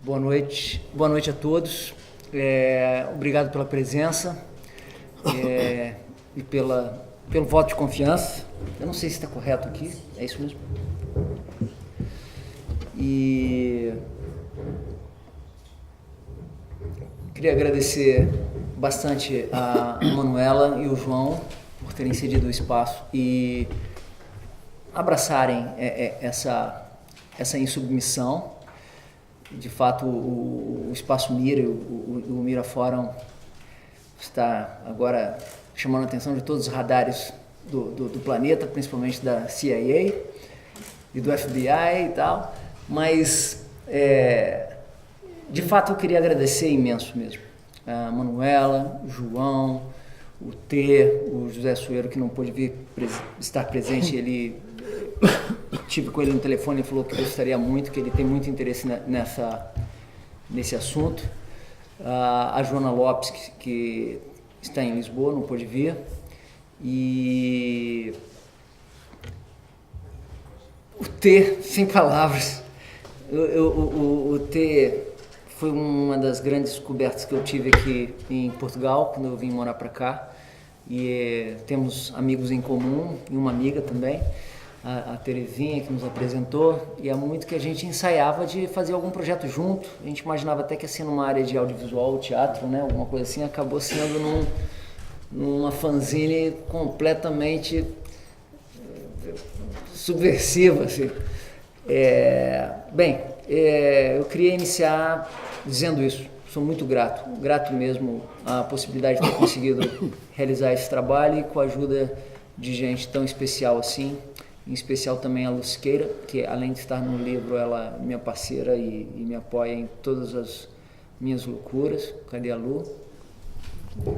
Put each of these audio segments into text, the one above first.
Boa noite a todos. Obrigado pela presença e pelo voto de confiança. Eu não sei se está correto aqui, é isso mesmo? E queria agradecer bastante a Manuela e o João por terem cedido o espaço e abraçarem essa insubmissão. De fato, o Espaço Mira, o Mira Fórum está agora chamando a atenção de todos os radares do planeta, principalmente da CIA e do FBI e tal, mas de fato eu queria agradecer imenso mesmo a Manuela, o João, o T, o José Sueiro, que não pôde vir estar presente. Ele tive com ele no telefone, ele falou que gostaria muito, que ele tem muito interesse nesse assunto. A Joana Lopes, que está em Lisboa, não pôde vir. E o T, sem palavras. O T foi uma das grandes descobertas que eu tive aqui em Portugal, quando eu vim morar para cá. E temos amigos em comum, e uma amiga também, a Terezinha, que nos apresentou, e há muito que a gente ensaiava de fazer algum projeto junto. A gente imaginava até que ia ser numa área de audiovisual, teatro, né, alguma coisa assim. Acabou sendo numa fanzine completamente subversiva, assim. Eu queria iniciar dizendo isso. Sou muito grato mesmo à possibilidade de ter conseguido realizar esse trabalho e com a ajuda de gente tão especial assim, em especial também a Luciqueira, que além de estar no livro, ela é minha parceira e me apoia em todas as minhas loucuras. Cadê a Lu? Um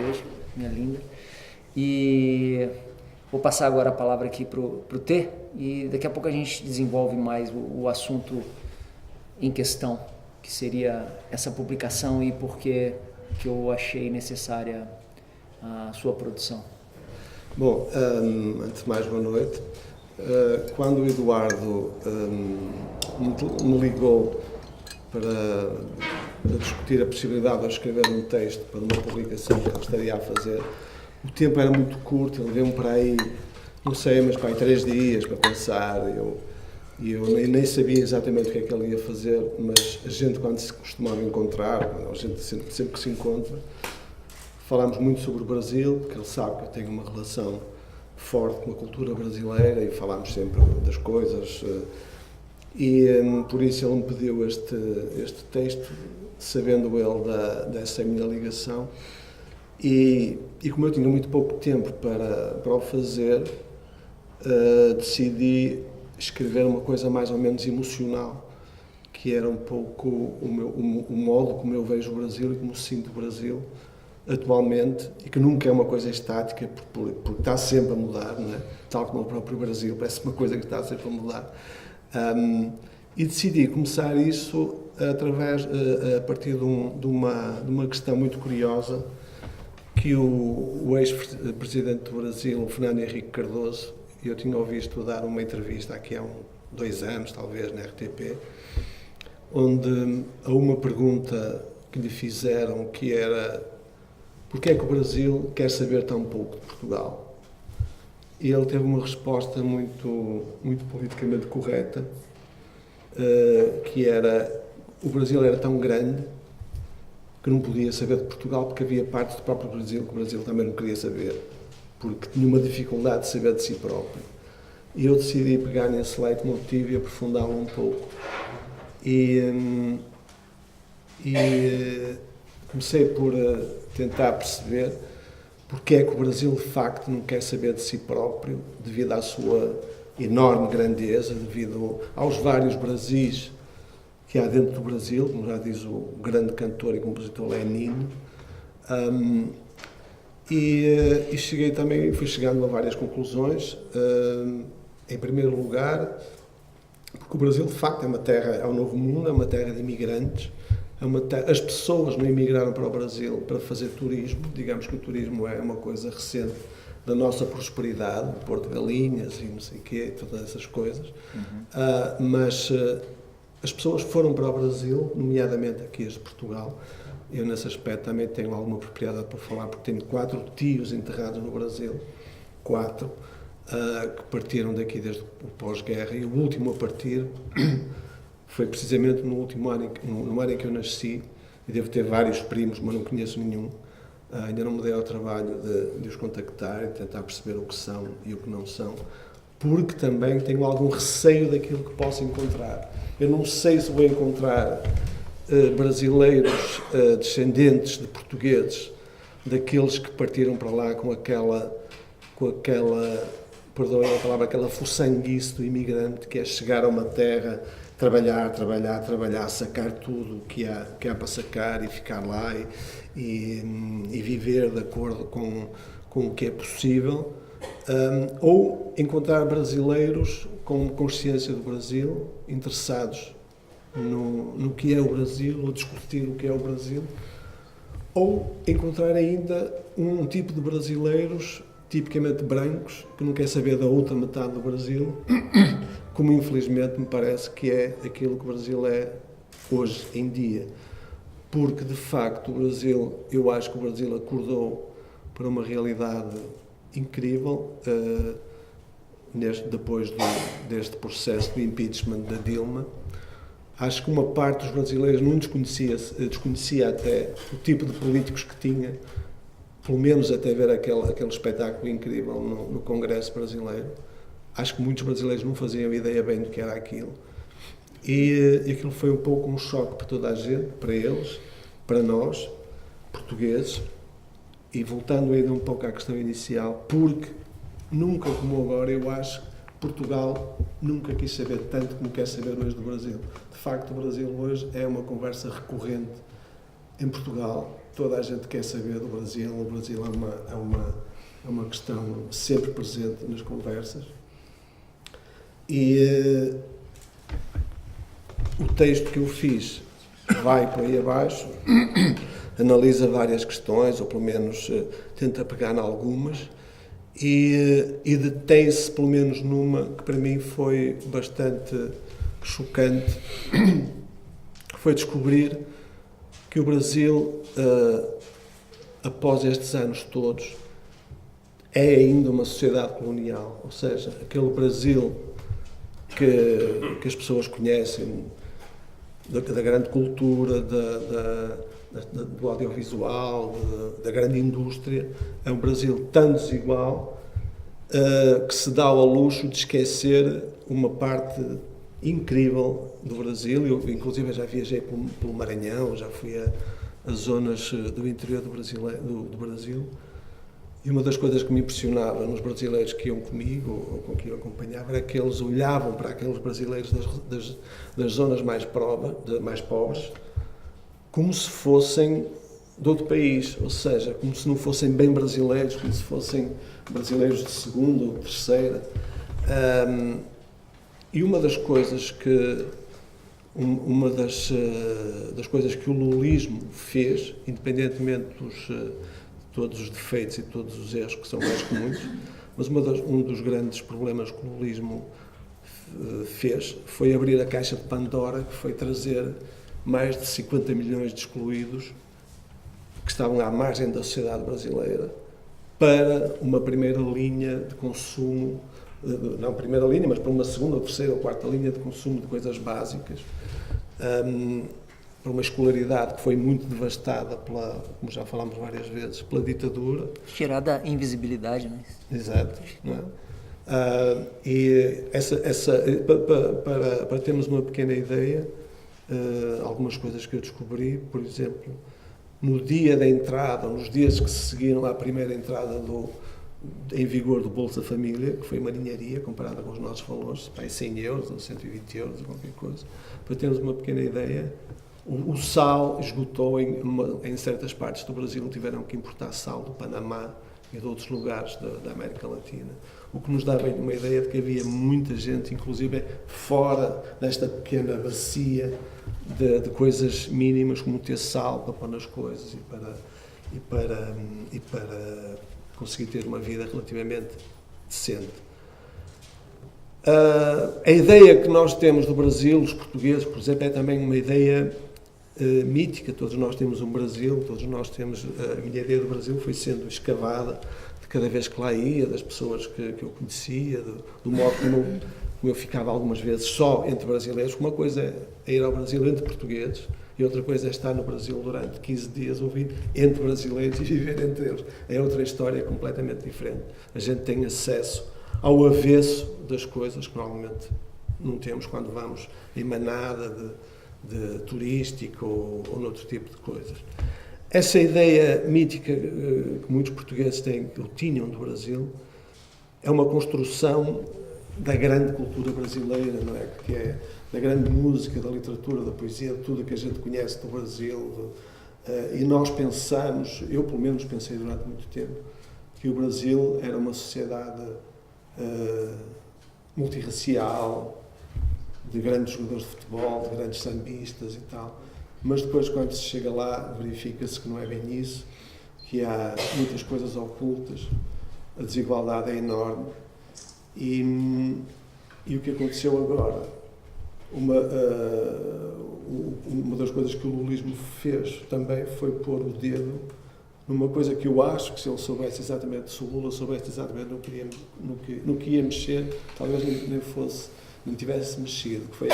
beijo, minha linda. E vou passar agora a palavra aqui pro T, e daqui a pouco a gente desenvolve mais o assunto em questão, que seria essa publicação e por que eu achei necessária a sua produção. Bom, antes de mais, boa noite. Quando o Eduardo me ligou para discutir a possibilidade de eu escrever um texto para uma publicação que ele estaria a fazer, o tempo era muito curto, ele deu-me para aí, não sei, mas para aí 3 dias para pensar. E eu nem sabia exatamente o que é que ele ia fazer, mas a gente, quando se costumava encontrar, a gente sempre que se encontra, falámos muito sobre o Brasil, porque ele sabe que eu tenho uma relação forte com a cultura brasileira e falámos sempre das coisas. E por isso ele me pediu este texto, sabendo ele dessa minha ligação. E como eu tinha muito pouco tempo para o fazer, decidi escrever uma coisa mais ou menos emocional, que era um pouco o modo como eu vejo o Brasil e como sinto o Brasil atualmente, e que nunca é uma coisa estática, porque está sempre a mudar, não é? Tal como o próprio Brasil, parece uma coisa que está sempre a mudar. E decidi começar isso a partir de uma questão muito curiosa, que o ex-presidente do Brasil, Fernando Henrique Cardoso, eu tinha ouvido dar uma entrevista aqui há 2 anos, talvez, na RTP, onde a uma pergunta que lhe fizeram, que era: porquê é que o Brasil quer saber tão pouco de Portugal? E ele teve uma resposta muito politicamente correta, que era: o Brasil era tão grande que não podia saber de Portugal, porque havia partes do próprio Brasil que o Brasil também não queria saber, porque tinha uma dificuldade de saber de si próprio. E eu decidi pegar nesse leitmotiv e aprofundá-lo um pouco. E comecei por tentar perceber porque é que o Brasil, de facto, não quer saber de si próprio, devido à sua enorme grandeza, devido aos vários Brasis que há dentro do Brasil, como já diz o grande cantor e compositor Lenino. E cheguei também, fui chegando a várias conclusões. Em primeiro lugar, porque o Brasil, de facto, é uma terra, é um novo mundo, é uma terra de imigrantes. As pessoas não emigraram para o Brasil para fazer turismo. Digamos que o turismo é uma coisa recente da nossa prosperidade, Porto de Galinhas e não sei o quê, todas essas coisas. Mas as pessoas foram para o Brasil, nomeadamente aqui as de Portugal. Eu, nesse aspecto, também tenho alguma propriedade para falar, porque tenho 4 tios enterrados no Brasil, 4, que partiram daqui desde o pós-guerra, e o último a partir foi precisamente no último ano, no ano em que eu nasci, e devo ter vários primos, mas não conheço nenhum. Ainda não me dei ao trabalho de os contactar e tentar perceber o que são e o que não são, porque também tenho algum receio daquilo que posso encontrar. Eu não sei se vou encontrar brasileiros descendentes de portugueses, daqueles que partiram para lá com aquela, perdoem a palavra, aquela fuçanguice do imigrante, que é chegar a uma terra, trabalhar, sacar tudo o que há para sacar e ficar lá e viver de acordo com o que é possível, ou encontrar brasileiros com consciência do Brasil, interessados no que é o Brasil, ou discutir o que é o Brasil, ou encontrar ainda um tipo de brasileiros tipicamente brancos, que não quer saber da outra metade do Brasil, como infelizmente me parece que é aquilo que o Brasil é hoje em dia. Porque, de facto, eu acho que o Brasil acordou para uma realidade incrível, depois deste processo de impeachment da Dilma. Acho que uma parte dos brasileiros não desconhecia até o tipo de políticos que tinha, pelo menos até ver aquele espetáculo incrível no Congresso brasileiro. Acho que muitos brasileiros não faziam ideia bem do que era aquilo. E aquilo foi um pouco um choque para toda a gente, para eles, para nós, portugueses. E voltando ainda um pouco à questão inicial, porque nunca como agora, eu acho que Portugal nunca quis saber tanto como quer saber hoje do Brasil. De facto, o Brasil hoje é uma conversa recorrente em Portugal. Toda a gente quer saber do Brasil. O Brasil é uma questão sempre presente nas conversas. E o texto que eu fiz vai por aí abaixo, analisa várias questões, ou pelo menos tenta pegar em algumas, e detém-se pelo menos numa que para mim foi bastante chocante, foi descobrir que o Brasil, após estes anos todos, é ainda uma sociedade colonial, ou seja, aquele Brasil que as pessoas conhecem, da grande cultura, do audiovisual, da grande indústria, é um Brasil tão desigual que se dá ao luxo de esquecer uma parte incrível do Brasil. Eu, inclusive, já viajei pelo Maranhão, já fui a zonas do interior do Brasil. E uma das coisas que me impressionava nos brasileiros que iam comigo, ou com quem eu acompanhava, era que eles olhavam para aqueles brasileiros das zonas mais pobres como se fossem de outro país, ou seja, como se não fossem bem brasileiros, como se fossem brasileiros de segunda ou terceira. E uma das coisas que o lulismo fez, independentemente de todos os defeitos e todos os erros que são mais comuns, mas um dos grandes problemas que o lulismo fez foi abrir a caixa de Pandora, que foi trazer mais de 50 milhões de excluídos que estavam à margem da sociedade brasileira para uma primeira linha de consumo, não primeira linha, mas para uma segunda, ou terceira ou quarta linha de consumo de coisas básicas, para uma escolaridade que foi muito devastada como já falámos várias vezes, pela ditadura. Tirada a invisibilidade, né? Exato. Não é? E para termos uma pequena ideia, algumas coisas que eu descobri, por exemplo, no dia da entrada, nos dias que se seguiram à primeira entrada em vigor do Bolsa Família, que foi uma ninharia comparada com os nossos valores, 100 euros ou 120 euros ou qualquer coisa, para termos uma pequena ideia, o sal esgotou em certas partes do Brasil, tiveram que importar sal do Panamá e de outros lugares da América Latina, o que nos dá bem uma ideia de que havia muita gente, inclusive fora desta pequena bacia de coisas mínimas, como ter sal para pôr nas coisas e para conseguir ter uma vida relativamente decente. A ideia que nós temos do Brasil, os portugueses, por exemplo, é também uma ideia mítica. Todos nós temos um Brasil, todos nós temos... A minha ideia do Brasil foi sendo escavada de cada vez que lá ia, das pessoas que eu conhecia, do modo como eu ficava algumas vezes só entre brasileiros. Uma coisa é ir ao Brasil entre portugueses e outra coisa é estar no Brasil durante 15 dias, ouvir entre brasileiros e viver entre eles. É outra história completamente diferente. A gente tem acesso ao avesso das coisas que normalmente não temos quando vamos em manada de turístico ou noutro tipo de coisas. Essa ideia mítica que muitos portugueses têm, ou tinham do Brasil, é uma construção da grande cultura brasileira, não é? Que é da grande música, da literatura, da poesia, de tudo o que a gente conhece do Brasil. E nós pensamos, eu pelo menos pensei durante muito tempo, que o Brasil era uma sociedade multirracial, de grandes jogadores de futebol, de grandes sambistas e tal, mas depois quando se chega lá verifica-se que não é bem isso, que há muitas coisas ocultas, a desigualdade é enorme e o que aconteceu agora, uma das coisas que o lulismo fez também foi pôr o dedo numa coisa que eu acho que se ele soubesse exatamente, se o Lula soubesse exatamente no que ia mexer, talvez nem tivesse mexido, que foi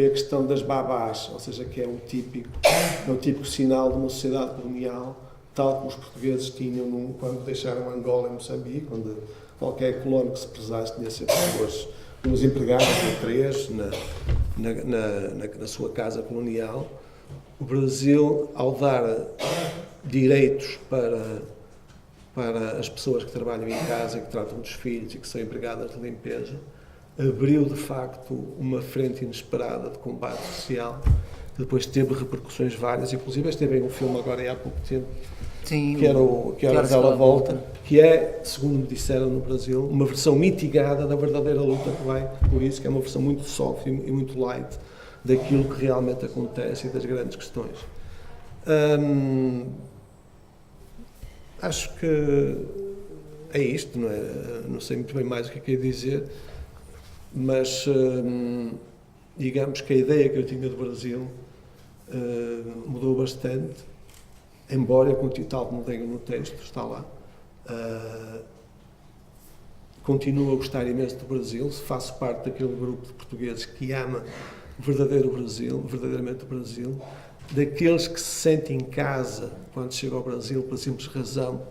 a questão das babás, ou seja, que é o típico sinal de uma sociedade colonial, tal como os portugueses tinham quando deixaram Angola e Moçambique, onde qualquer colono que se precisasse tinha sempre duas empregadas ou três na sua casa colonial. O Brasil, ao dar direitos para as pessoas que trabalham em casa e que tratam dos filhos e que são empregadas de limpeza, abriu de facto uma frente inesperada de combate social que depois teve repercussões várias, inclusive esteve em um filme agora há pouco tempo. Sim, que era Horas Ela Volta, que é, segundo me disseram no Brasil, uma versão mitigada da verdadeira luta que vai por isso, que é uma versão muito soft e muito light daquilo que realmente acontece e das grandes questões. Acho que é isto, não é? Não sei muito bem mais o que é que é dizer, mas digamos que a ideia que eu tinha do Brasil mudou bastante, embora, tal como tenho no texto, está lá, continuo a gostar imenso do Brasil, faço parte daquele grupo de portugueses que ama o verdadeiro Brasil, verdadeiramente o Brasil, daqueles que se sentem em casa quando chegam ao Brasil pela simples razão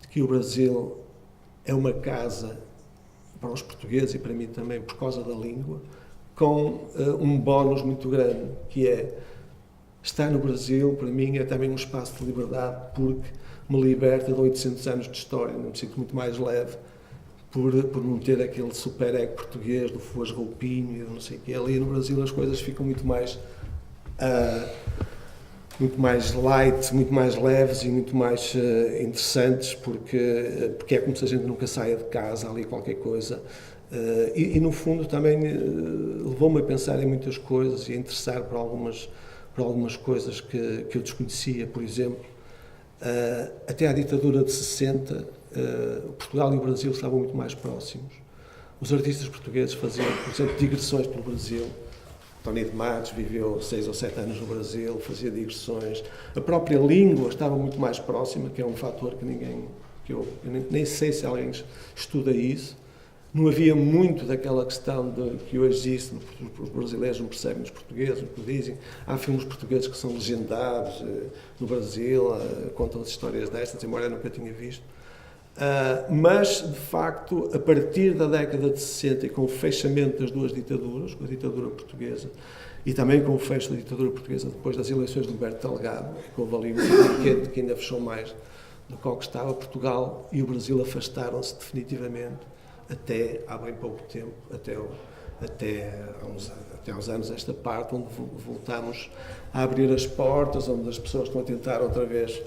de que o Brasil é uma casa para os portugueses e para mim também por causa da língua, com um bónus muito grande, que é estar no Brasil, para mim, é também um espaço de liberdade, porque me liberta de 800 anos de história, me sinto muito mais leve por não ter aquele super ego português do Foz Roupinho e não sei o quê. Ali no Brasil as coisas ficam muito mais light, muito mais leves e muito mais interessantes, porque é como se a gente nunca saia de casa, ali qualquer coisa. E no fundo também levou-me a pensar em muitas coisas e a interessar por algumas coisas que eu desconhecia. Por exemplo, até à ditadura de 60, Portugal e o Brasil estavam muito mais próximos. Os artistas portugueses faziam, por exemplo, digressões pelo Brasil. Tony de Matos viveu 6 ou 7 anos no Brasil, fazia digressões. A própria língua estava muito mais próxima, que é um fator que eu nem sei se alguém estuda isso. Não havia muito daquela questão que hoje existe, os brasileiros não percebem os portugueses, o que dizem. Há filmes portugueses que são legendados no Brasil, contam as histórias destas, embora eu nunca tinha visto. Mas, de facto, a partir da década de 60 e com o fechamento das duas ditaduras, com a ditadura portuguesa e também com o fecho da ditadura portuguesa depois das eleições de Humberto Delgado, que houve ali um quente que ainda fechou mais do que o que estava, Portugal e o Brasil afastaram-se definitivamente até há bem pouco tempo, até há uns anos esta parte, onde voltamos a abrir as portas, onde as pessoas estão a tentar outra vez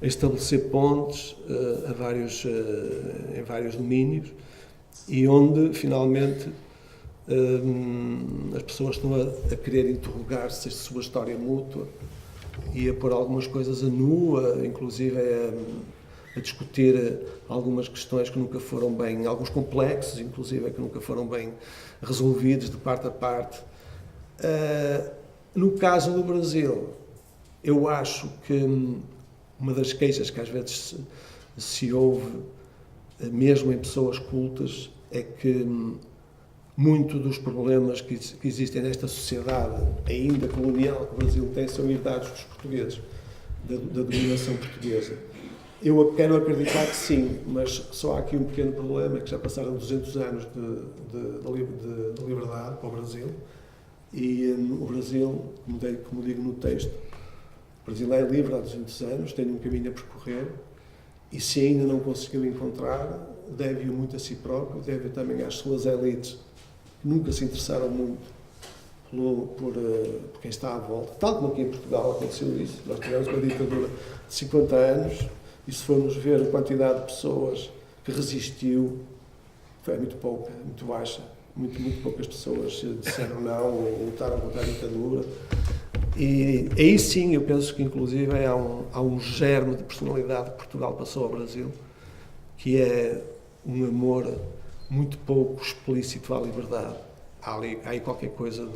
estabelecer pontes em vários domínios e onde finalmente as pessoas estão a querer interrogar-se a sua história mútua e a pôr algumas coisas a nu, inclusive a discutir algumas questões que nunca foram bem, alguns complexos, inclusive, que nunca foram bem resolvidos de parte a parte. No caso do Brasil, eu acho que uma das queixas que às vezes se ouve, mesmo em pessoas cultas, é que muito dos problemas que existem nesta sociedade, ainda colonial, que o Brasil tem, são herdados dos portugueses, da dominação portuguesa. Eu quero acreditar que sim, mas só há aqui um pequeno problema, que já passaram 200 anos de liberdade para o Brasil, e o Brasil, como digo no texto, o Brasil é livre há 200 anos, tem um caminho a percorrer, e se ainda não conseguiu encontrar, deve-o muito a si próprio, deve também às suas elites, que nunca se interessaram muito por quem está à volta. Tal como aqui em Portugal aconteceu isso. Nós tivemos uma ditadura de 50 anos, e se formos ver a quantidade de pessoas que resistiu, foi muito pouca, muito baixa. Muito poucas pessoas disseram não ou lutaram contra a ditadura. E aí sim, eu penso que inclusive há um germe de personalidade que Portugal passou ao Brasil, que é um amor muito pouco explícito à liberdade. Há aí qualquer coisa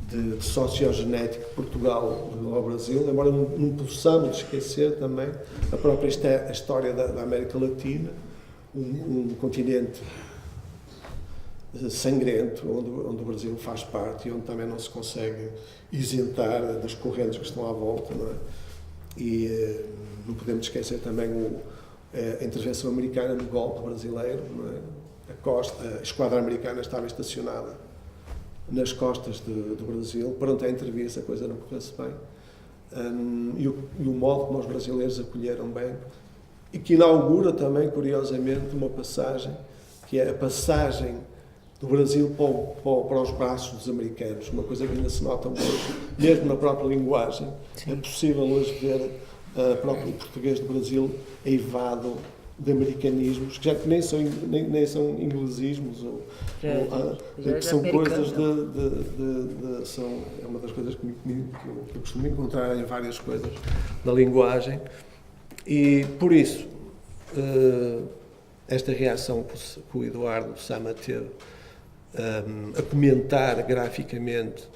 de sociogenético de Portugal ao Brasil, embora não possamos esquecer também a própria história da América Latina, um continente sangrento, onde o Brasil faz parte e onde também não se consegue isentar das correntes que estão à volta, não é? E não podemos esquecer também a intervenção americana no golpe brasileiro, não é? A esquadra americana estava estacionada nas costas do Brasil, pronto a intervir se a coisa não corresse bem, e o modo como os brasileiros acolheram bem, e que inaugura também, curiosamente, uma passagem, que é a passagem do Brasil para os braços dos americanos, uma coisa que ainda se nota hoje, mesmo na própria linguagem. Sim. É possível hoje ver o próprio português do Brasil eivado de americanismos, que já nem são inglesismos, que são coisas é uma das coisas que eu costumo encontrar em várias coisas da linguagem, e por isso esta reação que o Eduardo Sama teve a comentar graficamente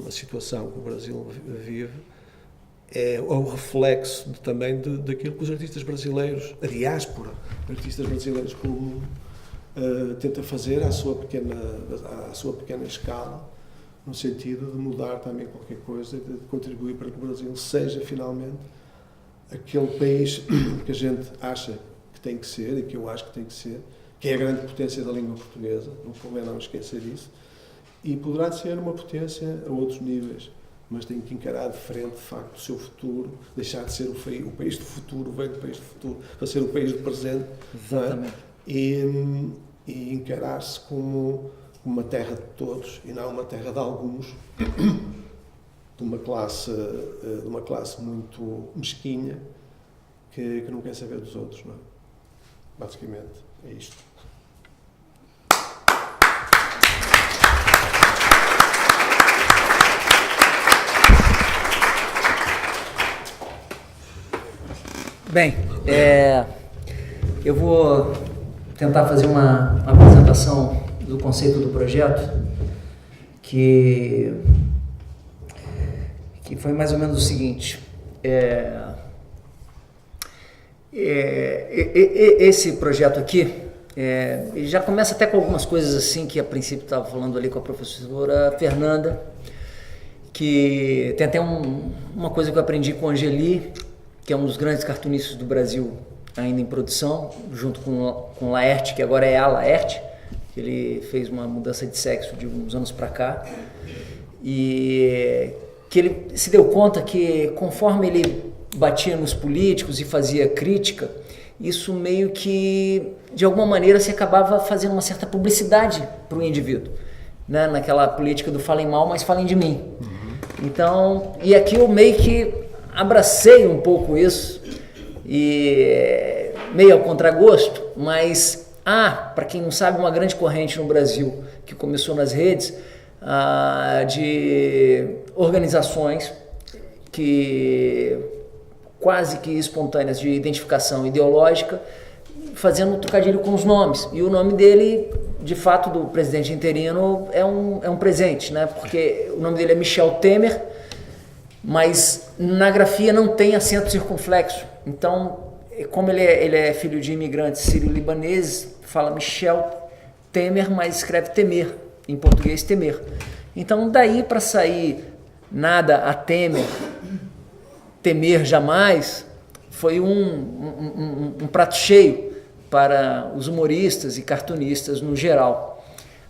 a situação que o Brasil vive, é o reflexo também daquilo que os artistas brasileiros, a diáspora de artistas brasileiros pelo mundo, tenta fazer à sua pequena escala, no sentido de mudar também qualquer coisa, de contribuir para que o Brasil seja finalmente aquele país que a gente acha que tem que ser, e que eu acho que tem que ser, que é a grande potência da língua portuguesa, não convém não esquecer isso, e poderá ser uma potência a outros níveis, mas tem que encarar de frente, de facto, o seu futuro, deixar de ser o país do futuro, o velho país do futuro, para ser o país do presente. Exatamente. E encarar-se como uma terra de todos e não uma terra de alguns, de uma classe muito mesquinha que não quer saber dos outros, não é? Basicamente, é isto. Bem, eu vou tentar fazer uma apresentação do conceito do projeto, que foi mais ou menos o seguinte. Esse projeto aqui já começa até com algumas coisas assim que a princípio estava falando ali com a professora Fernanda, que tem até uma coisa que eu aprendi com o Angeli, que é um dos grandes cartunistas do Brasil ainda em produção, junto com Laerte, que agora é a Laerte, que ele fez uma mudança de sexo de uns anos para cá, e que ele se deu conta que conforme ele batia nos políticos e fazia crítica, isso meio que, de alguma maneira, se acabava fazendo uma certa publicidade para o indivíduo, né? Naquela política do falem mal, mas falem de mim. Então, e aqui eu meio que abracei um pouco isso, e meio ao contragosto, mas para quem não sabe, uma grande corrente no Brasil que começou nas redes de organizações que quase que espontâneas de identificação ideológica, fazendo um trocadilho com os nomes. E o nome dele, de fato, do presidente interino, é um presente, né? Porque o nome dele é Michel Temer, mas na grafia não tem acento circunflexo. Então, como ele é filho de imigrantes sírio-libaneses, fala Michel Temer, mas escreve Temer, em português Temer. Então, daí para sair nada a Temer, temer jamais, foi um prato cheio para os humoristas e cartunistas no geral.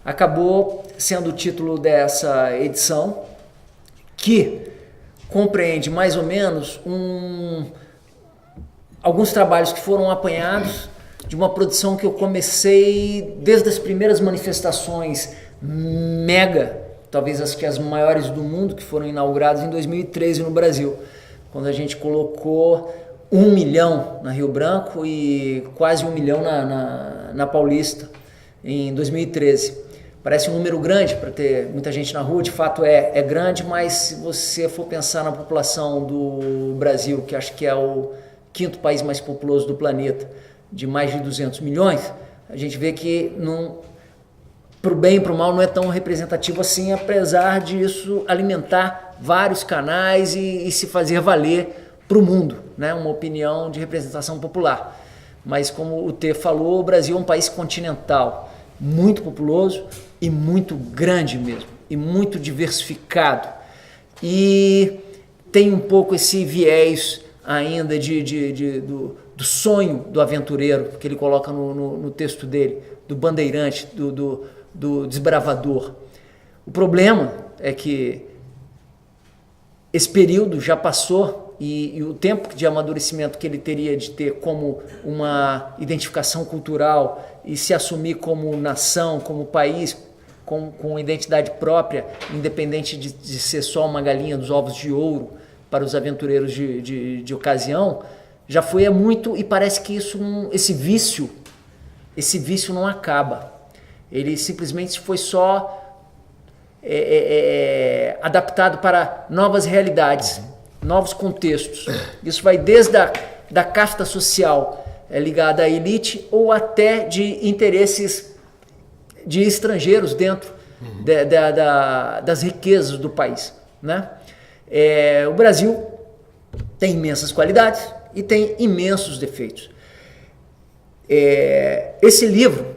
Acabou sendo o título dessa edição, que compreende mais ou menos alguns trabalhos que foram apanhados de uma produção que eu comecei desde as primeiras manifestações mega, talvez as maiores do mundo, que foram inauguradas em 2013 no Brasil, quando a gente colocou 1 milhão na Rio Branco e quase 1 milhão na Paulista em 2013. Parece um número grande para ter muita gente na rua, de fato é grande, mas se você for pensar na população do Brasil, que acho que é o 5º país mais populoso do planeta, de mais de 200 milhões, a gente vê que para o bem e para o mal não é tão representativo assim, apesar disso alimentar vários canais e se fazer valer para o mundo, né? Uma opinião de representação popular. Mas como o T falou, o Brasil é um país continental, muito populoso e muito grande mesmo, e muito diversificado. E tem um pouco esse viés ainda do sonho do aventureiro, que ele coloca no texto dele, do bandeirante, do desbravador. O problema é que esse período já passou e o tempo de amadurecimento que ele teria de ter como uma identificação cultural e se assumir como nação, como país, com identidade própria, independente de ser só uma galinha dos ovos de ouro para os aventureiros de ocasião, já foi há muito, e parece que esse vício não acaba. Ele simplesmente foi só adaptado para novas realidades, novos contextos. Isso vai desde da casta social ligada à elite ou até de interesses de estrangeiros dentro das riquezas do país, né? O Brasil tem imensas qualidades e tem imensos defeitos. Esse livro,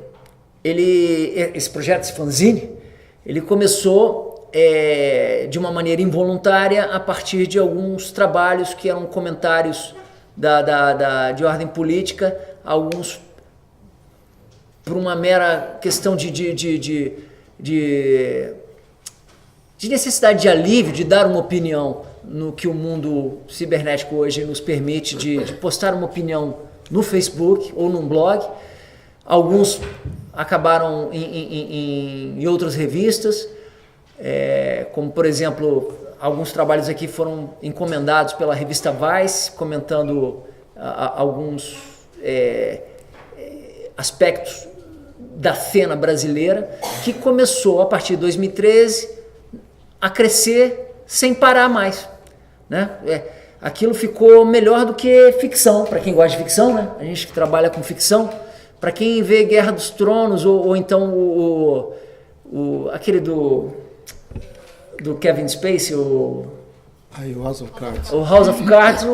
esse projeto, esse fanzine, ele começou de uma maneira involuntária a partir de alguns trabalhos que eram comentários de ordem política, alguns por uma mera questão de necessidade de alívio, de dar uma opinião no que o mundo cibernético hoje nos permite, de postar uma opinião no Facebook ou num blog. Alguns acabaram em outras revistas, como por exemplo, alguns trabalhos aqui foram encomendados pela revista Vice, comentando alguns aspectos da cena brasileira, que começou a partir de 2013 a crescer sem parar mais, né? Aquilo ficou melhor do que ficção, para quem gosta de ficção, né? A gente que trabalha com ficção, para quem vê Guerra dos Tronos ou então aquele do Kevin Spacey, o House of Cards. O House of Cards,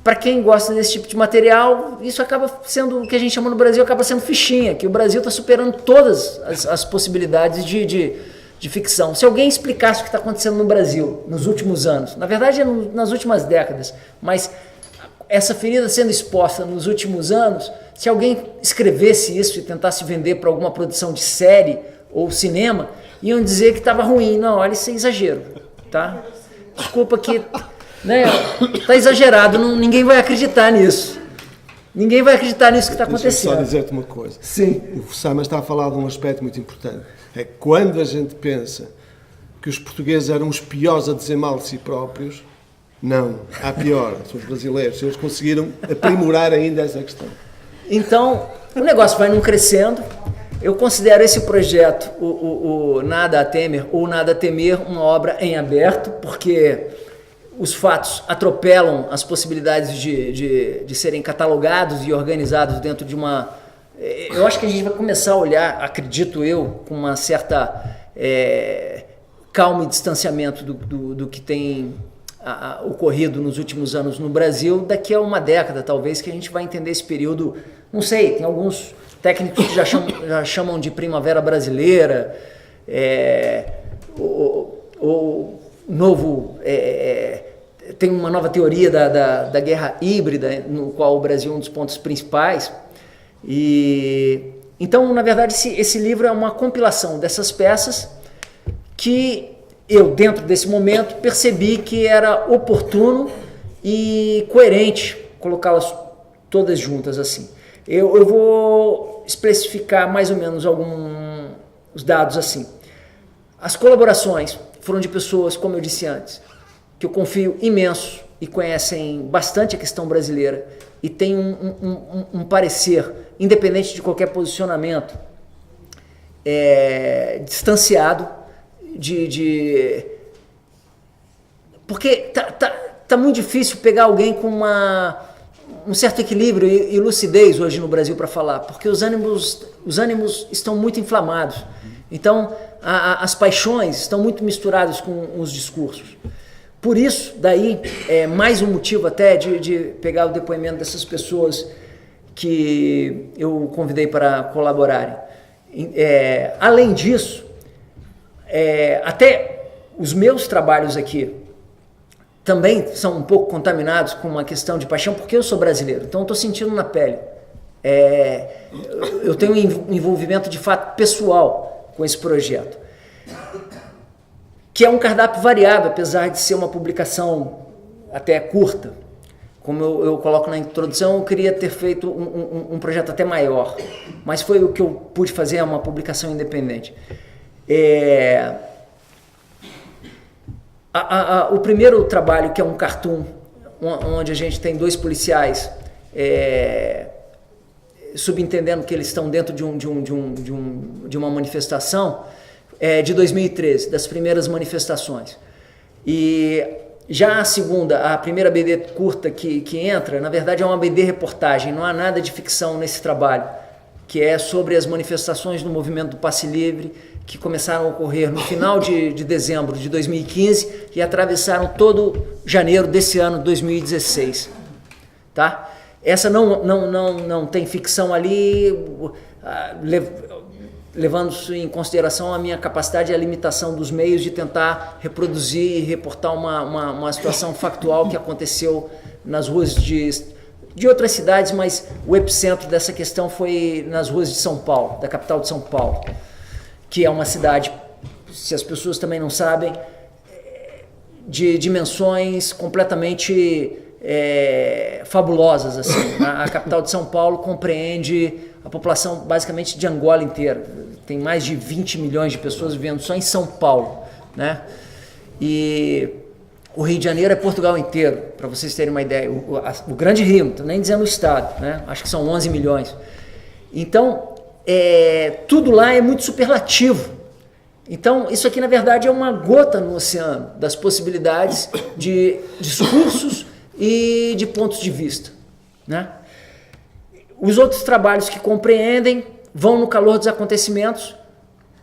para quem gosta desse tipo de material, isso acaba sendo, o que a gente chama no Brasil, acaba sendo fichinha, que o Brasil está superando todas as possibilidades de ficção. Se alguém explicasse o que está acontecendo no Brasil nos últimos anos, na verdade é nas últimas décadas, mas essa ferida sendo exposta nos últimos anos, se alguém escrevesse isso e tentasse vender para alguma produção de série ou cinema, iam dizer que estava ruim. Não, olha, isso é exagero, tá? Desculpa que, né, tá exagerado, ninguém vai acreditar nisso. Ninguém vai acreditar nisso que está acontecendo. Deixa eu só dizer-te uma coisa. Sim. O Simon está a falar de um aspecto muito importante. É quando a gente pensa que os portugueses eram os piores a dizer mal de si próprios, não, há pior, são os brasileiros. Eles conseguiram aprimorar ainda essa questão. Então, o negócio vai num crescendo. Eu considero esse projeto, o Nada a Temer ou Nada a Temer, uma obra em aberto, porque os fatos atropelam as possibilidades de serem catalogados e organizados dentro de uma... Eu acho que a gente vai começar a olhar, acredito eu, com uma certa calma e distanciamento do que tem ocorrido nos últimos anos no Brasil, daqui a uma década talvez, que a gente vai entender esse período, não sei, tem alguns técnicos que já chamam de primavera brasileira, o novo... tem uma nova teoria da guerra híbrida, no qual o Brasil é um dos pontos principais. Então, na verdade, esse livro é uma compilação dessas peças que eu, dentro desse momento, percebi que era oportuno e coerente colocá-las todas juntas assim. Eu vou especificar mais ou menos alguns dados assim. As colaborações foram de pessoas, como eu disse antes, que eu confio imenso e conhecem bastante a questão brasileira e têm um parecer, independente de qualquer posicionamento, distanciado porque tá muito difícil pegar alguém com um certo equilíbrio e lucidez hoje no Brasil para falar, porque os ânimos estão muito inflamados. Então, as paixões estão muito misturadas com os discursos. Por isso, daí, é mais um motivo até de pegar o depoimento dessas pessoas que eu convidei para colaborarem. Além disso, até os meus trabalhos aqui também são um pouco contaminados com uma questão de paixão, porque eu sou brasileiro, então eu estou sentindo na pele. Eu tenho um envolvimento de fato pessoal com esse projeto, que é um cardápio variado, apesar de ser uma publicação até curta. Como eu coloco na introdução, eu queria ter feito um projeto até maior, mas foi o que eu pude fazer, uma publicação independente. O primeiro trabalho, que é um cartoon, onde a gente tem 2 policiais subentendendo que eles estão dentro de uma manifestação, de 2013, das primeiras manifestações. E já a primeira BD curta que entra, na verdade é uma BD reportagem, não há nada de ficção nesse trabalho, que é sobre as manifestações do movimento do Passe Livre, que começaram a ocorrer no final de dezembro de 2015 e atravessaram todo janeiro desse ano, 2016. Tá? Essa não tem ficção ali, levando-se em consideração a minha capacidade e a limitação dos meios de tentar reproduzir e reportar uma situação factual que aconteceu nas ruas de outras cidades, mas o epicentro dessa questão foi nas ruas de São Paulo, da capital de São Paulo, que é uma cidade, se as pessoas também não sabem, de dimensões completamente fabulosas. Assim. A capital de São Paulo compreende a população basicamente de Angola inteira. Tem mais de 20 milhões de pessoas vivendo só em São Paulo, né? E o Rio de Janeiro é Portugal inteiro, para vocês terem uma ideia. O grande Rio, não estou nem dizendo o estado, né? Acho que são 11 milhões. Então, tudo lá é muito superlativo. Então, isso aqui, na verdade, é uma gota no oceano das possibilidades de discursos e de pontos de vista, né? Os outros trabalhos que compreendem vão no calor dos acontecimentos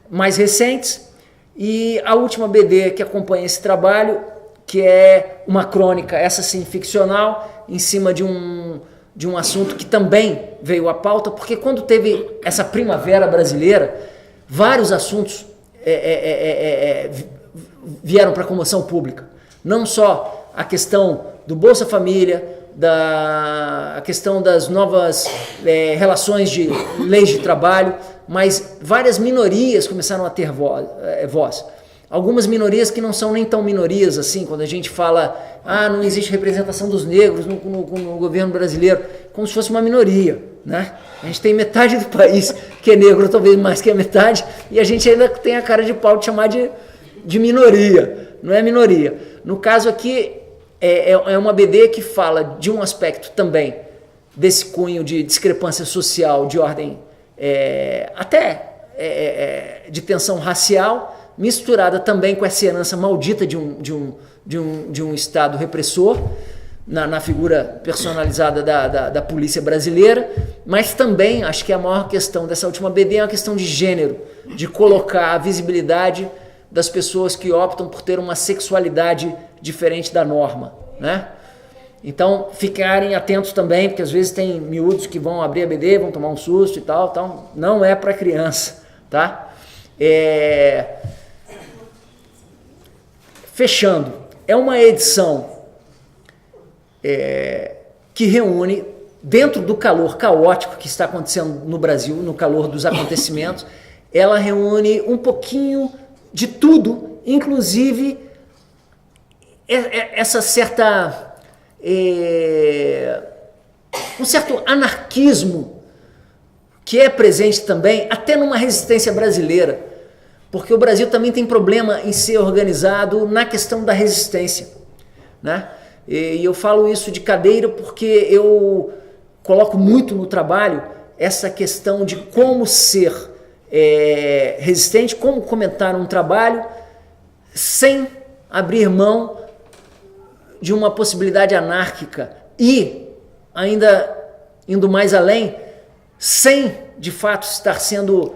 mais recentes, e a última BD que acompanha esse trabalho, que é uma crônica, essa sim ficcional, em cima de um assunto que também veio à pauta, porque quando teve essa primavera brasileira, vários assuntos vieram para a comoção pública. Não só a questão do Bolsa Família, a questão das novas relações de leis de trabalho, mas várias minorias começaram a ter voz. Algumas minorias que não são nem tão minorias assim, quando a gente fala, não existe representação dos negros no governo brasileiro, como se fosse uma minoria, né? A gente tem metade do país que é negro, talvez mais que a metade, e a gente ainda tem a cara de pau de chamar de minoria, não é minoria. No caso aqui, é uma BD que fala de um aspecto também desse cunho de discrepância social, de ordem até de tensão racial, misturada também com essa herança maldita de de um Estado repressor, na figura personalizada da polícia brasileira, mas também acho que a maior questão dessa última BD é uma questão de gênero, de colocar a visibilidade das pessoas que optam por ter uma sexualidade diferente da norma, né? Então, ficarem atentos também, porque às vezes tem miúdos que vão abrir a BD, vão tomar um susto e tal, então não é para criança, tá? Fechando, é uma edição que reúne, dentro do calor caótico que está acontecendo no Brasil, no calor dos acontecimentos, ela reúne um pouquinho de tudo, inclusive essa certa... um certo anarquismo que é presente também até numa resistência brasileira, porque o Brasil também tem problema em ser organizado na questão da resistência, né? E eu falo isso de cadeira porque eu coloco muito no trabalho essa questão de como ser resistente, como comentar um trabalho sem abrir mão de uma possibilidade anárquica e, ainda indo mais além, sem de fato estar sendo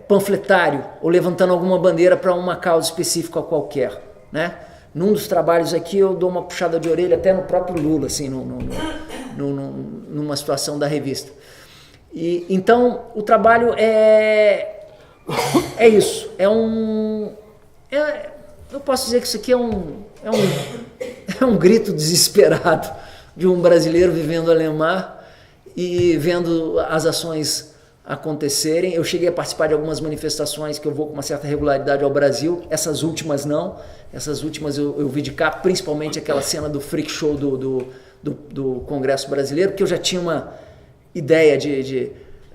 panfletário ou levantando alguma bandeira para uma causa específica qualquer, né? Num dos trabalhos aqui eu dou uma puxada de orelha até no próprio Lula, assim, numa situação da revista. E então o trabalho é isso, eu posso dizer que isso aqui é um grito desesperado de um brasileiro vivendo Alemar e vendo as ações acontecerem. Eu cheguei a participar de algumas manifestações que eu vou com uma certa regularidade ao Brasil, essas últimas não, essas últimas eu vi de cá, principalmente aquela cena do freak show do Congresso Brasileiro, que eu já tinha uma ideia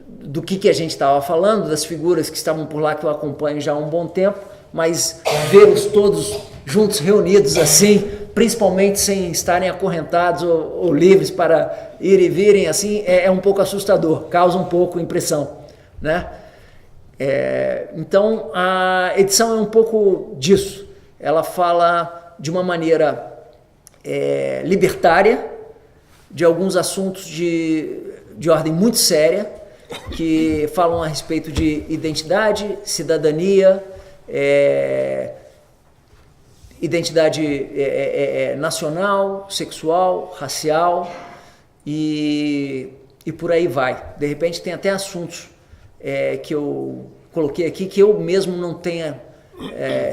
do que a gente estava falando, das figuras que estavam por lá que eu acompanho já há um bom tempo, mas vê-los todos juntos, reunidos assim, principalmente sem estarem acorrentados ou livres para ir e virem, assim, é um pouco assustador, causa um pouco impressão, né? Então a edição é um pouco disso, ela fala de uma maneira libertária de alguns assuntos de ordem muito séria, que falam a respeito de identidade, cidadania, identidade nacional, sexual, racial e por aí vai. De repente tem até assuntos que eu coloquei aqui que eu mesmo não tenha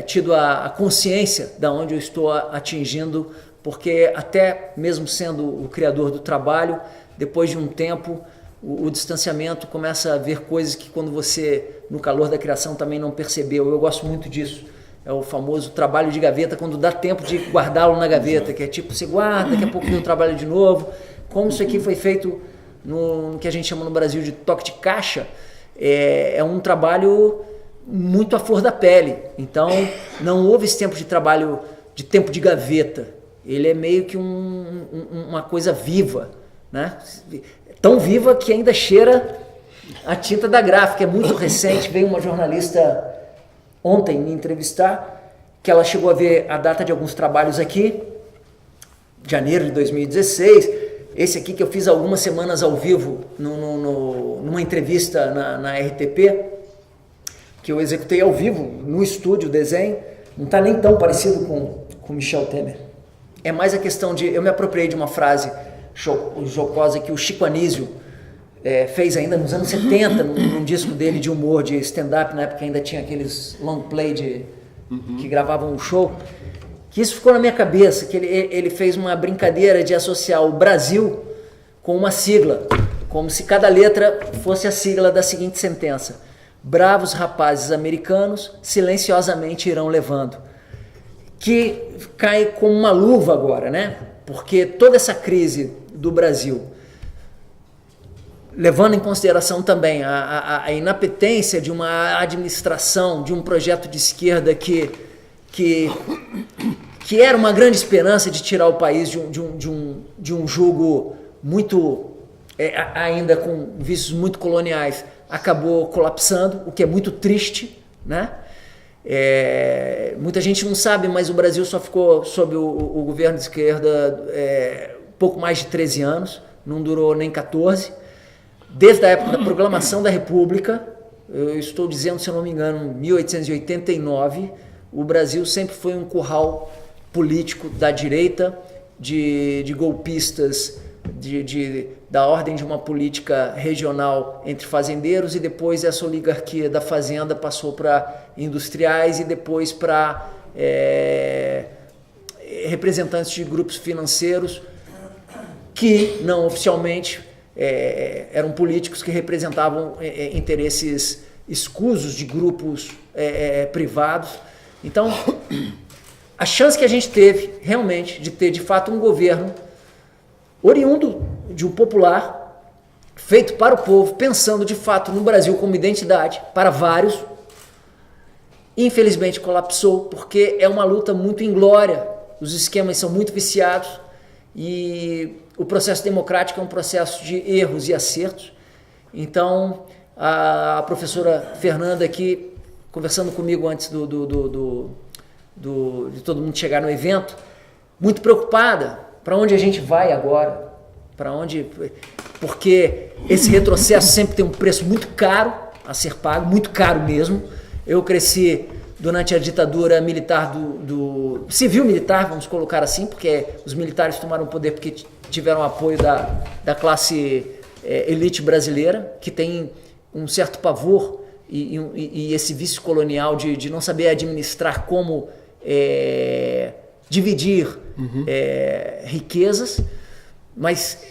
tido a consciência de onde eu estou atingindo, porque até mesmo sendo o criador do trabalho, depois de um tempo o distanciamento começa a ver coisas que quando você no calor da criação também não percebeu. Eu gosto muito disso. É o famoso trabalho de gaveta, quando dá tempo de guardá-lo na gaveta, que é tipo, você guarda, daqui a pouco vem o trabalho de novo. Como isso aqui foi feito no que a gente chama no Brasil de toque de caixa, é um trabalho muito à flor da pele. Então, não houve esse tempo de trabalho, de tempo de gaveta. Ele é meio que uma coisa viva, né? Tão viva que ainda cheira a tinta da gráfica. É muito recente. Veio uma jornalista ontem me entrevistar, que ela chegou a ver a data de alguns trabalhos aqui, janeiro de 2016, esse aqui que eu fiz algumas semanas ao vivo numa entrevista na RTP, que eu executei ao vivo, no estúdio, o desenho, não está nem tão parecido com Michel Temer. É mais a questão de, eu me apropriei de uma frase jocosa que o Chico Anísio fez ainda nos anos 70, num disco dele de humor, de stand-up, na época ainda tinha aqueles long play que gravavam um show, que isso ficou na minha cabeça, que ele fez uma brincadeira de associar o Brasil com uma sigla, como se cada letra fosse a sigla da seguinte sentença: bravos rapazes americanos silenciosamente irão levando, que cai como uma luva agora, né? Porque toda essa crise do Brasil, levando em consideração também a inapetência de uma administração, de um projeto de esquerda que era uma grande esperança de tirar o país de um jugo muito, ainda com vícios muito coloniais, acabou colapsando, o que é muito triste, né? Muita gente não sabe, mas o Brasil só ficou sob o governo de esquerda pouco mais de 13 anos, não durou nem 14. Desde a época da proclamação da República, eu estou dizendo, se eu não me engano, 1889, o Brasil sempre foi um curral político da direita, de golpistas, da ordem de uma política regional entre fazendeiros, e depois essa oligarquia da fazenda passou para industriais e depois para representantes de grupos financeiros que não oficialmente eram políticos que representavam interesses escusos de grupos privados. Então, a chance que a gente teve realmente de ter de fato um governo oriundo de um popular, feito para o povo, pensando de fato no Brasil como identidade para vários, infelizmente colapsou, porque é uma luta muito inglória, os esquemas são muito viciados e o processo democrático é um processo de erros e acertos. Então, a professora Fernanda aqui, conversando comigo antes de todo mundo chegar no evento, muito preocupada, para onde a gente vai agora? Para onde? Porque esse retrocesso sempre tem um preço muito caro a ser pago, muito caro mesmo. Eu cresci durante a ditadura militar do civil-militar, vamos colocar assim, porque os militares tomaram o poder porque tiveram apoio da classe elite brasileira, que tem um certo pavor e esse vício colonial de não saber administrar como dividir riquezas, mas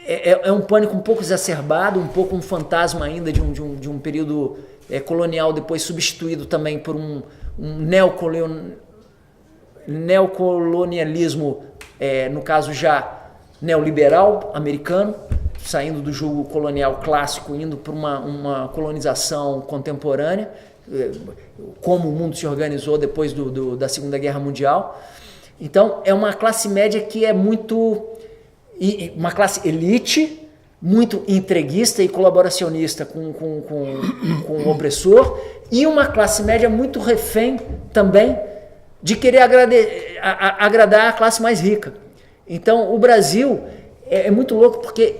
é um pânico um pouco exacerbado, um pouco um fantasma ainda de um período colonial, depois substituído também por um neocolonialismo, no caso já neoliberal americano, saindo do jugo colonial clássico, indo para uma colonização contemporânea, como o mundo se organizou depois da Segunda Guerra Mundial. Então, é uma classe média que é muito... uma classe elite, muito entreguista e colaboracionista com o opressor, e uma classe média muito refém também de querer agradar a classe mais rica. Então, o Brasil é muito louco porque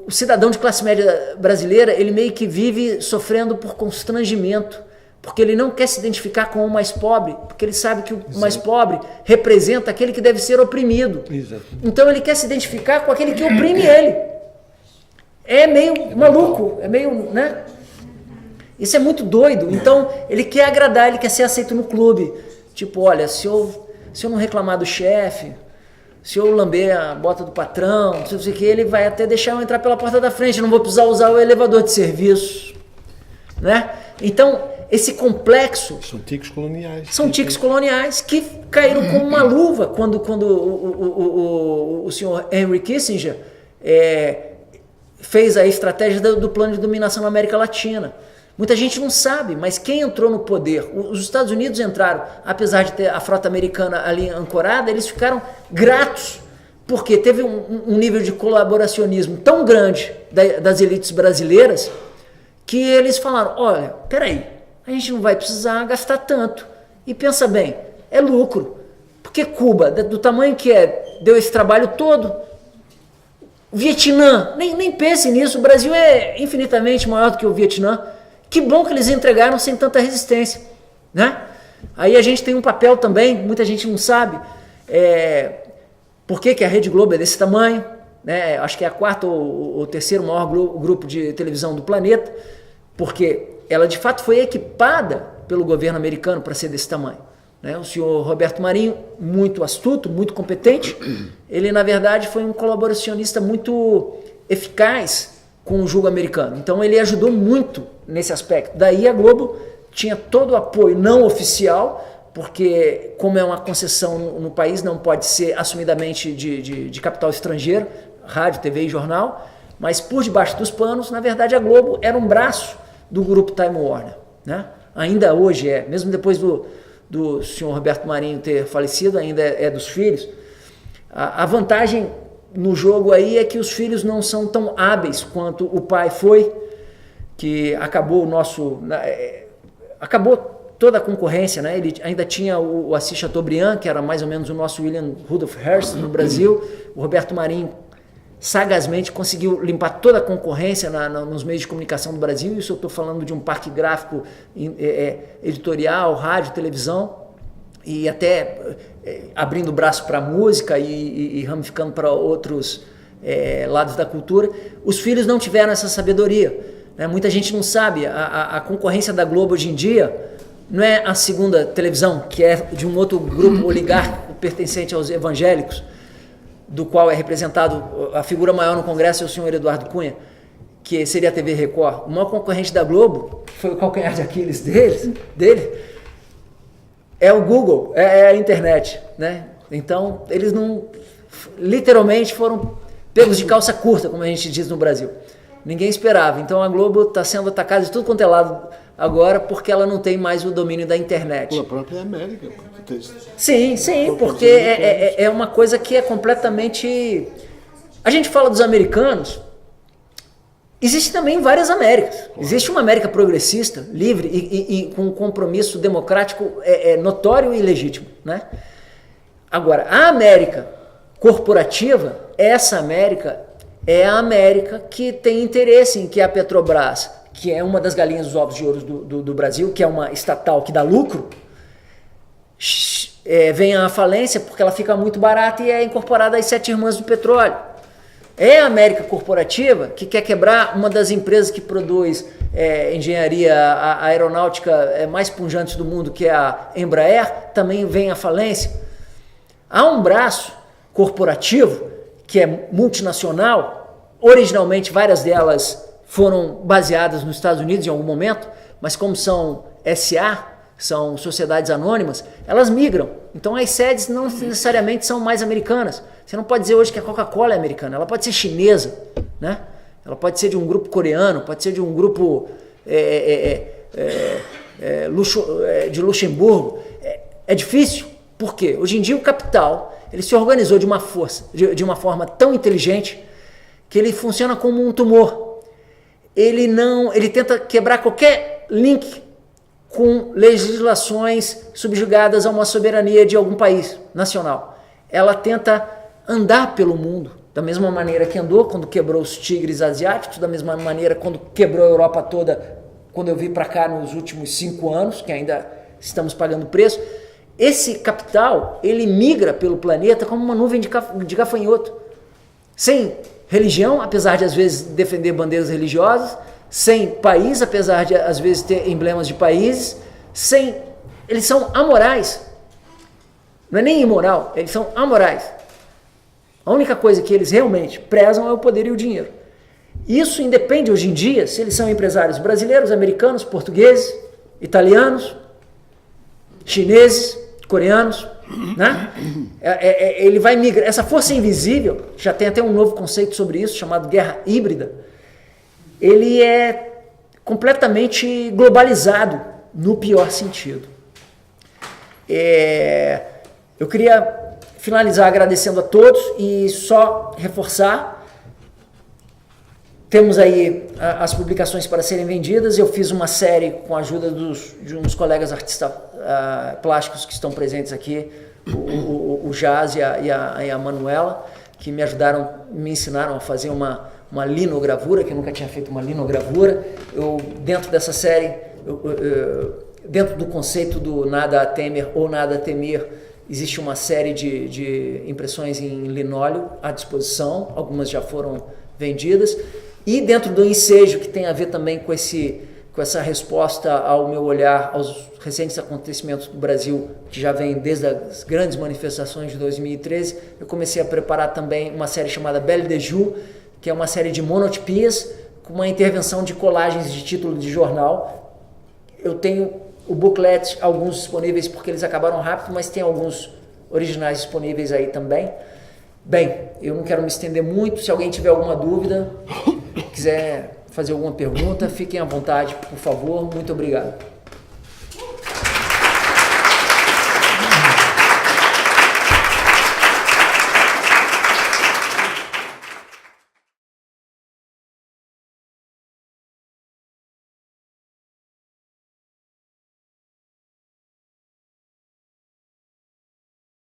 o cidadão de classe média brasileira, ele meio que vive sofrendo por constrangimento, porque ele não quer se identificar com o mais pobre, porque ele sabe que o mais pobre representa aquele que deve ser oprimido. Exato. Então ele quer se identificar com aquele que oprime ele. É meio maluco, é meio, né? Isso é muito doido. Então ele quer agradar, ele quer ser aceito no clube. Tipo, olha, se eu não reclamar do chefe, se eu lamber a bota do patrão, não sei o que, ele vai até deixar eu entrar pela porta da frente, não vou precisar usar o elevador de serviço, né? Então, esse complexo... São tiques coloniais. São tiques coloniais que caíram como uma luva quando o senhor Henry Kissinger fez a estratégia do plano de dominação na América Latina. Muita gente não sabe, mas quem entrou no poder? Os Estados Unidos entraram, apesar de ter a frota americana ali ancorada, eles ficaram gratos, porque teve um nível de colaboracionismo tão grande das elites brasileiras que eles falaram, olha, peraí, a gente não vai precisar gastar tanto. E pensa bem, é lucro, porque Cuba, do tamanho que deu esse trabalho todo. O Vietnã, nem pense nisso, o Brasil é infinitamente maior do que o Vietnã. Que bom que eles entregaram sem tanta resistência, né? Aí a gente tem um papel também, muita gente não sabe, por que a Rede Globo é desse tamanho, né? Acho que é a quarta ou terceiro maior grupo de televisão do planeta, porque ela de fato foi equipada pelo governo americano para ser desse tamanho, né? O senhor Roberto Marinho, muito astuto, muito competente, ele na verdade foi um colaboracionista muito eficaz com o jugo americano, então ele ajudou muito nesse aspecto. Daí a Globo tinha todo o apoio não oficial, porque como é uma concessão no país, não pode ser assumidamente de capital estrangeiro, rádio, TV e jornal, mas por debaixo dos panos, na verdade a Globo era um braço do grupo Time Warner, né? Ainda hoje mesmo depois do senhor Roberto Marinho ter falecido, ainda é dos filhos. A vantagem no jogo aí é que os filhos não são tão hábeis quanto o pai foi, que acabou acabou toda a concorrência, né? Ele ainda tinha o Assis Chateaubriand, que era mais ou menos o nosso William Rudolph Hearst no Brasil. O Roberto Marinho sagazmente conseguiu limpar toda a concorrência nos meios de comunicação do Brasil. Isso eu estou falando de um parque gráfico editorial, rádio, televisão, e até abrindo o braço para a música e ramificando para outros lados da cultura. Os filhos não tiveram essa sabedoria, né? Muita gente não sabe, a concorrência da Globo hoje em dia não é a segunda televisão, que é de um outro grupo oligárquico pertencente aos evangélicos, do qual é representado, a figura maior no Congresso é o senhor Eduardo Cunha, que seria a TV Record. O maior concorrente da Globo, que foi o calcanhar de Aquiles dele, é o Google, é a internet, né? Então, eles não, literalmente foram pegos de calça curta, como a gente diz no Brasil. Ninguém esperava. Então, a Globo está sendo atacada de tudo quanto é lado agora, porque ela não tem mais o domínio da internet. Pela própria América. Sim, porque é uma coisa que é completamente... A gente fala dos americanos, existe também várias Américas. Existe uma América progressista, livre e com um compromisso democrático notório e legítimo, né? Agora, a América corporativa, essa América é a América que tem interesse em que a Petrobras, que é uma das galinhas dos ovos de ouro do Brasil, que é uma estatal que dá lucro, venha à falência porque ela fica muito barata e é incorporada às 7 irmãs do petróleo. É a América corporativa que quer quebrar uma das empresas que produz engenharia aeronáutica mais pujante do mundo, que é a Embraer, também vem à falência. Há um braço corporativo que é multinacional, originalmente várias delas foram baseadas nos Estados Unidos em algum momento, mas como são SA, são sociedades anônimas, elas migram. Então as sedes não necessariamente são mais americanas. Você não pode dizer hoje que a Coca-Cola é americana, ela pode ser chinesa, né? Ela pode ser de um grupo coreano, pode ser de um grupo de Luxemburgo. É difícil. Por quê? Hoje em dia o capital ele se organizou de uma forma tão inteligente que ele funciona como um tumor. Ele tenta quebrar qualquer link com legislações subjugadas a uma soberania de algum país nacional. Ela tenta andar pelo mundo, da mesma maneira que andou quando quebrou os tigres asiáticos, da mesma maneira quando quebrou a Europa toda, quando eu vim para cá nos últimos 5 anos, que ainda estamos pagando preço. Esse capital, ele migra pelo planeta como uma nuvem de gafanhoto, sem religião, apesar de às vezes defender bandeiras religiosas, sem país, apesar de às vezes ter emblemas de países, eles são amorais. Não é nem imoral, eles são amorais. A única coisa que eles realmente prezam é o poder e o dinheiro. Isso independe hoje em dia se eles são empresários brasileiros, americanos, portugueses, italianos, chineses, coreanos, né? Ele vai migrar. Essa força invisível, já tem até um novo conceito sobre isso, chamado guerra híbrida. Ele é completamente globalizado, no pior sentido. Eu queria finalizar agradecendo a todos e só reforçar. Temos aí as publicações para serem vendidas. Eu fiz uma série com a ajuda de uns colegas artistas plásticos que estão presentes aqui, o Jazz e a Manuela, que me ensinaram a fazer uma linogravura, que eu nunca tinha feito uma linogravura. Dentro dessa série, dentro do conceito do nada a temer ou nada a temer, existe uma série de impressões em linóleo à disposição, algumas já foram vendidas. E dentro do ensejo, que tem a ver também com essa resposta ao meu olhar aos recentes acontecimentos do Brasil, que já vem desde as grandes manifestações de 2013, eu comecei a preparar também uma série chamada Belle de Jour, que é uma série de monotipias, com uma intervenção de colagens de título de jornal. Eu tenho o booklet, alguns disponíveis porque eles acabaram rápido, mas tem alguns originais disponíveis aí também. Bem, eu não quero me estender muito. Se alguém tiver alguma dúvida, quiser fazer alguma pergunta, fiquem à vontade, por favor. Muito obrigado.